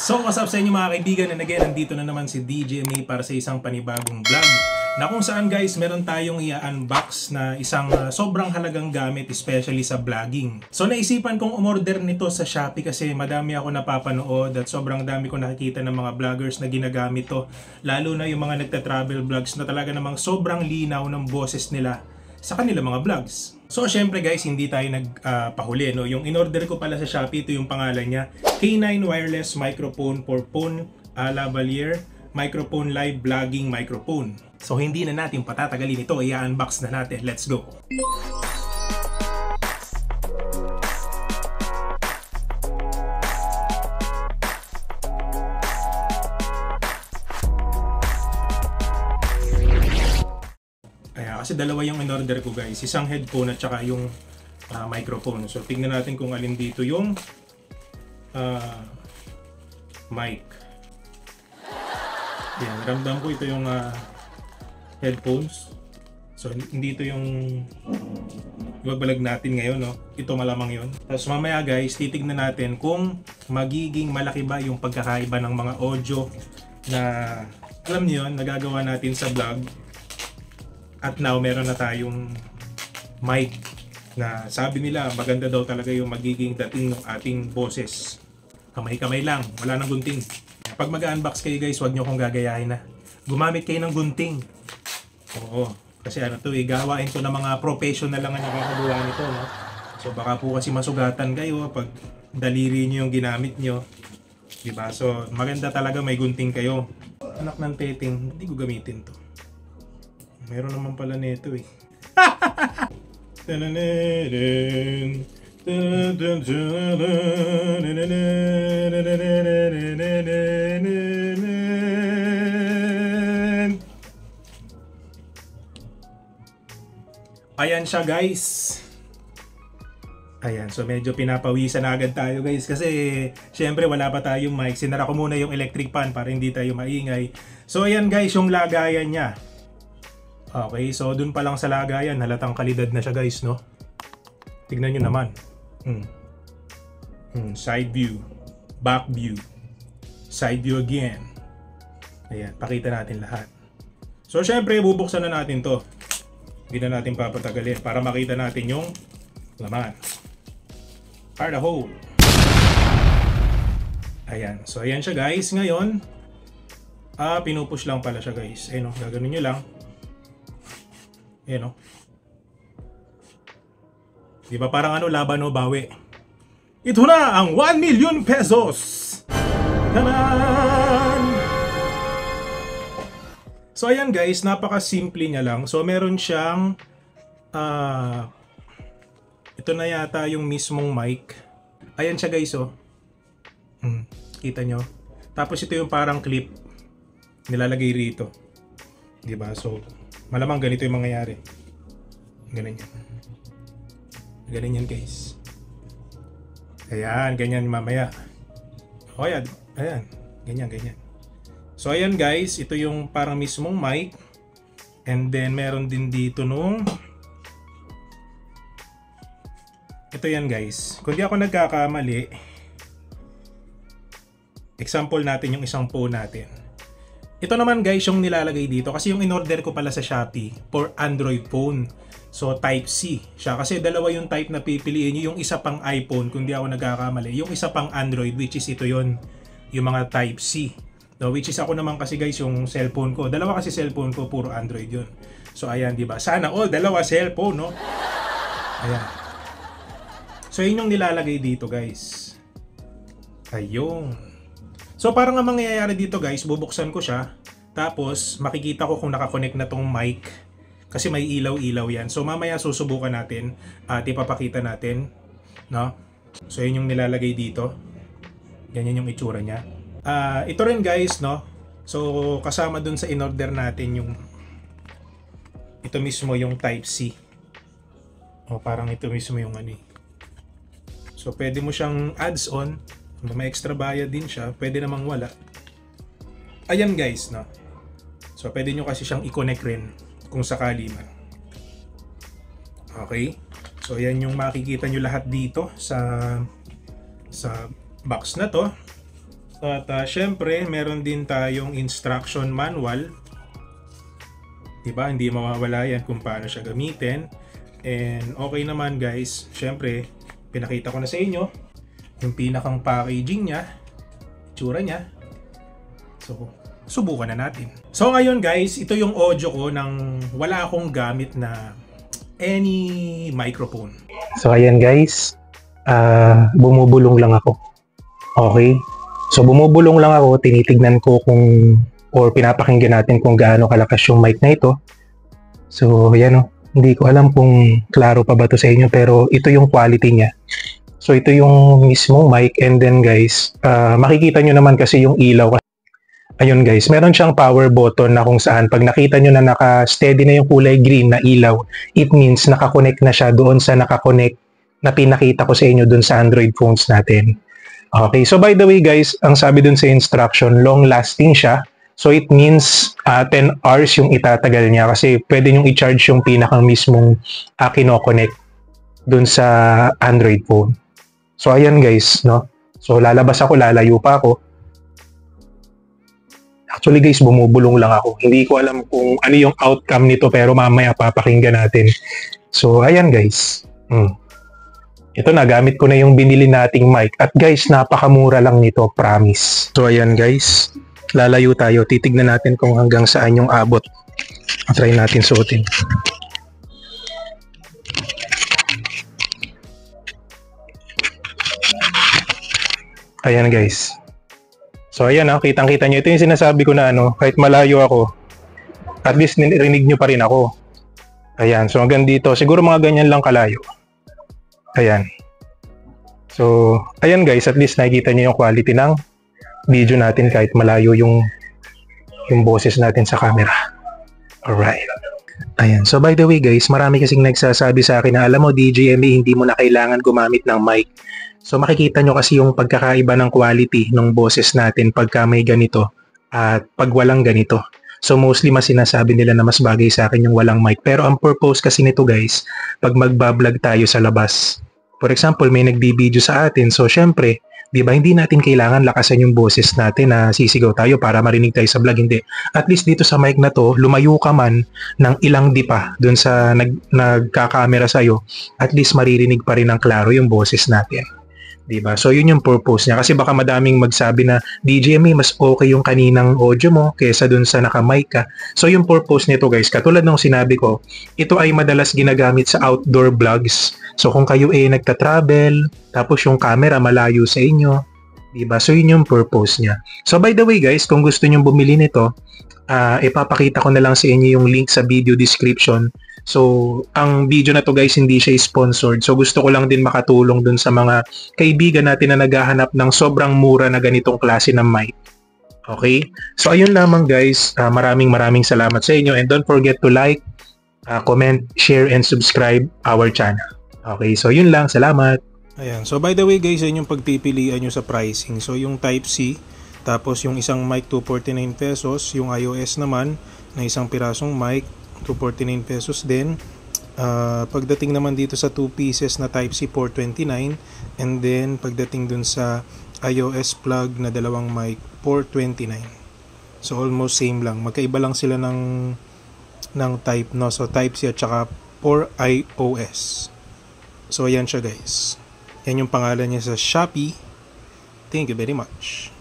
So what's up sa inyo mga kaibigan, and again, nandito na naman si DJ May para sa isang panibagong vlog na kung saan guys, meron tayong i-unbox na isang sobrang halagang gamit, especially sa vlogging. So naisipan kong umorder nito sa Shopee kasi madami ako napapanood at sobrang dami ko nakikita ng mga vloggers na ginagamit to, lalo na yung mga nagta-travel vlogs na talaga namang sobrang linaw ng boses nila sa kanilang mga vlogs. So syempre guys, hindi tayo nagpahuli, no? Yung in-order ko pala sa Shopee, ito yung pangalan niya, K9 Wireless Microphone for Phone Lavalier Microphone Live Vlogging Microphone. So hindi na natin patatagalin ito, i-unbox na natin. Let's go! Kasi dalawa yung in-order ko guys, isang headphone at saka yung microphone. So tingnan natin kung alin dito yung mic. Yan, ramdam ko ito yung headphones. So hindi ito yung ibabalag natin ngayon, no? Ito malamang yun. Tapos mamaya guys, titignan natin kung magiging malaki ba yung pagkakaiba ng mga audio na alam niyo yun, nagagawa natin sa vlog. At now, meron na tayong mic na sabi nila maganda daw talaga yung magiging dating ng ating boses. Kamay-kamay lang, wala nang gunting. Pag mag-unbox kayo guys, huwag nyo kong gagayahin na. Gumamit kayo ng gunting. Oo, kasi ano to, gawain to ng mga professional lang ang nakakagawa nito. No? So baka po kasi masugatan kayo pag daliri nyo yung ginamit nyo. Diba? So maganda talaga may gunting kayo. Anak ng teting, hindi ko gamitin to. Meron naman pala nito eh. Ayan siya guys. Ayan, so medyo pinapawisan na agad tayo guys kasi syempre wala pa tayong mic. Sinara ko muna yung electric fan para hindi tayo maingay. So ayan guys, yung lagayan niya. Okay, so dun pa lang sa lagayan, halatang kalidad na siya guys, no? Tignan nyo naman. Side view, back view, side view again. Ayan, pakita natin lahat. So syempre, bubuksan na natin to. Hindi na natin papatagalin para makita natin yung laman. Or the hole. Ayan, so ayan siya guys. Ngayon, pinupush lang pala siya guys. Ayun, no? Gaganon nyo lang. Ayan o. Di ba parang ano, laban o bawi? Ito na ang 1 million pesos! Tanan! So ayan guys, napaka-simple niya lang. So meron siyang ito na yata yung mismong mic. Ayan siya guys oh. Kita nyo? Tapos ito yung parang clip nilalagay rito. Di ba? So malamang ganito yung mangyayari. Ganun yan. Ganun yan guys. Ayan, ganyan mamaya. O ayan, ayan. Ganyan, ganyan. So ayan guys, ito yung parang mismong mic. And then meron din dito nung ito yan guys. Kung di ako nagkakamali, example natin yung isang phone natin. Ito naman guys yung nilalagay dito kasi yung in-order ko pala sa Shopee for Android phone. So Type-C siya kasi dalawa yung type na pipiliin nyo. Yung isa pang iPhone kung di ako nagkakamali. Yung isa pang Android which is ito yon, yung mga Type-C. No, which is ako naman kasi guys yung cellphone ko. Dalawa kasi cellphone ko, puro Android yun. So ayan, di ba? Sana all dalawa cellphone, no? Ayan. So yun yung nilalagay dito guys. Ayun. So parang ang mangyayari dito guys, bubuksan ko siya. Tapos makikita ko kung nakakonect na tong mic. Kasi may ilaw-ilaw yan. So mamaya susubukan natin at ipapakita natin. No? So yun yung nilalagay dito. Ganyan yung itsura niya. Ito rin guys, no? So kasama dun sa in-order natin yung ito mismo yung Type-C. O parang ito mismo yung ano eh. So pwede mo siyang adds on. May extra bayad din siya. Pwede namang wala. Ayan guys, no? So pwede nyo kasi siyang i-connect rin kung sakali man. Okay? So yan yung makikita nyo lahat dito sa box na to. At syempre, meron din tayong instruction manual. Diba? Hindi mawawala yan kung paano siya gamitin. And okay naman guys, syempre, pinakita ko na sa inyo yung pinakang packaging niya, itsura niya. So, subukan na natin. So ngayon guys, ito yung audio ko nang wala akong gamit na any microphone. So ayan guys, bumubulong lang ako. Okay? So bumubulong lang ako, tinitignan ko kung or pinapakinggan natin kung gaano kalakas yung mic na ito. So ayan o, hindi ko alam kung klaro pa ba to sa inyo, pero ito yung quality niya. So ito yung mismong mic, and then guys, makikita nyo naman kasi yung ilaw. Ayun guys, meron siyang power button na kung saan pag nakita nyo na naka-steady na yung kulay green na ilaw, it means nakakonect na siya doon sa nakakonect na pinakita ko sa inyo doon sa Android phones natin. Okay, so by the way guys, ang sabi doon sa instruction, long lasting siya. So it means 10 hours yung itatagal niya kasi pwede nyong i-charge yung pinakang mismong kinoconnect doon sa Android phone. So ayan guys, no? So lalabas ako, lalayo pa ako. Actually guys, bumubulong lang ako. Hindi ko alam kung ano yung outcome nito, pero mamaya papakinggan natin. So ayan guys. Ito na, gamit ko na yung binili nating mic. At guys, napakamura lang nito, promise. So ayan guys, lalayo tayo. Titignan natin kung hanggang saan yung abot. Try natin suotin. Ayan guys. So ayan, kitang-kita nyo. Ito yung sinasabi ko na kahit malayo ako, at least nirinig nyo pa rin ako. Ayan, so hanggang dito, siguro mga ganyan lang kalayo. Ayan. So, ayan guys, at least nakikita nyo yung quality ng video natin kahit malayo yung boses natin sa camera. Alright. Ayan, so by the way guys, marami kasing nagsasabi sa akin na alam mo DJME, hindi mo na kailangan gumamit ng mic. So makikita nyo kasi yung pagkakaiba ng quality ng boses natin pagka may ganito at pag walang ganito. So mostly mas sinasabi nila na mas bagay sa akin yung walang mic. Pero ang purpose kasi nito guys, pag magbablog tayo sa labas. For example, may nagbibideo sa atin. So syempre, di ba hindi natin kailangan lakasan yung boses natin na sisigaw tayo para marinig tayo sa vlog. Hindi. At least dito sa mic na to, lumayo ka man ng ilang dipa dun sa nagkakamera sa'yo. At least maririnig pa rin ng klaro yung boses natin. Diba? So yun yung purpose niya kasi baka madaming magsabi na DJME mas okay yung kaninang audio mo kaysa dun sa naka-mic ka. So yung purpose nito guys, katulad ng sinabi ko, ito ay madalas ginagamit sa outdoor vlogs. So kung kayo nagta-travel, tapos yung camera malayo sa inyo, diba? So yun yung purpose niya. So by the way guys, kung gusto nyong bumili nito, ipapakita ko na lang sa inyo yung link sa video description. So, ang video na to guys, hindi siya sponsored. So, gusto ko lang din makatulong dun sa mga kaibigan natin na naghahanap ng sobrang mura na ganitong klase ng mic. Okay? So, ayun lamang guys. Maraming salamat sa inyo. And don't forget to like, comment, share, and subscribe our channel. Okay? So, yun lang. Salamat. Ayan. So, by the way guys, yun yung pagpipilian nyo sa pricing. So, yung Type-C, tapos yung isang mic 249 pesos, yung iOS naman na isang pirasong mic 249 pesos din. Pagdating naman dito sa 2 pieces na Type-C 429, and then pagdating dun sa iOS plug na dalawang mic 429. So almost same lang. Magkaiba lang sila ng type, no? So Type-C at saka for iOS. So ayan siya guys. Yan yung pangalan niya sa Shopee. Thank you very much.